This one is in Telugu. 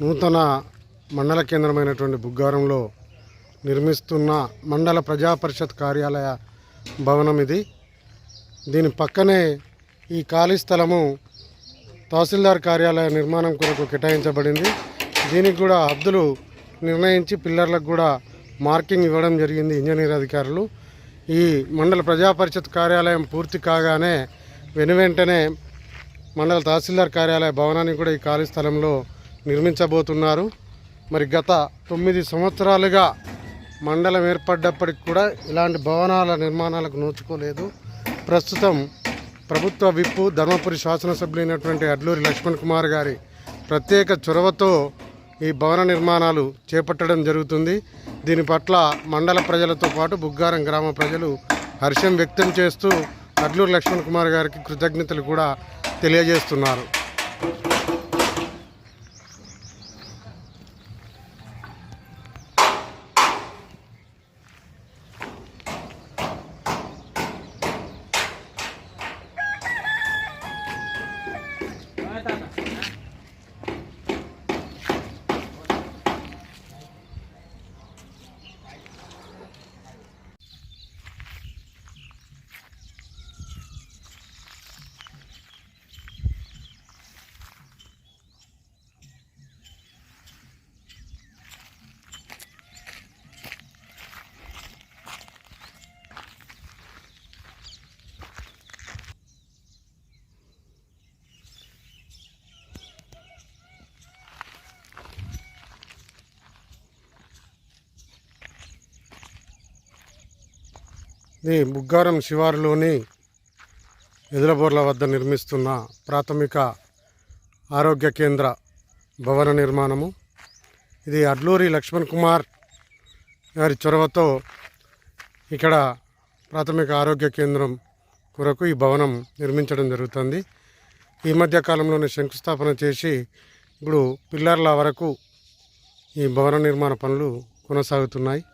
నూతన మండల కేంద్రమైనటువంటి బుగ్గారంలో నిర్మిస్తున్న మండల ప్రజా పరిషత్ కార్యాలయ భవనం ఇది. దీని పక్కనే ఈ ఖాళీ స్థలము తహసీల్దార్ కార్యాలయ నిర్మాణం కొరకు కేటాయించబడింది. దీనికి కూడా హద్దులు నిర్ణయించి పిల్లర్లకు కూడా మార్కింగ్ ఇవ్వడం జరిగింది ఇంజనీర్ అధికారులు. ఈ మండల ప్రజా పరిషత్ కార్యాలయం పూర్తి కాగానే వెనువెంటనే మండల తహసీల్దార్ కార్యాలయ భవనాన్ని కూడా ఈ ఖాళీ స్థలంలో నిర్మించబోతున్నారు. మరి గత 9 సంవత్సరాలుగా మండలం ఏర్పడ్డప్పటికి కూడా ఇలాంటి భవనాల నిర్మాణాలకు నోచుకోలేదు. ప్రస్తుతం ప్రభుత్వ విప్పు ధర్మపురి శాసనసభ్యులైనటువంటి అడ్లూరి లక్ష్మణ్ కుమార్ గారి ప్రత్యేక చొరవతో ఈ భవన నిర్మాణాలు చేపట్టడం జరుగుతుంది. దీని పట్ల మండల ప్రజలతో పాటు బుగ్గారం గ్రామ ప్రజలు హర్షం వ్యక్తం చేస్తూ అడ్లూరి లక్ష్మణ్ కుమార్ గారికి కృతజ్ఞతలు కూడా తెలియజేస్తున్నారు. ఇది బుగ్గారం శివారులోని ఎదులబోర్ల వద్ద నిర్మిస్తున్న ప్రాథమిక ఆరోగ్య కేంద్ర భవన నిర్మాణము. ఇది అడ్లూరి లక్ష్మణ్ కుమార్ గారి చొరవతో ఇక్కడ ప్రాథమిక ఆరోగ్య కేంద్రం కొరకు ఈ భవనం నిర్మించడం జరుగుతుంది. ఈ మధ్య కాలంలోనే శంకుస్థాపన చేసి ఇప్పుడు పిల్లర్ల వరకు ఈ భవన నిర్మాణ పనులు కొనసాగుతున్నాయి.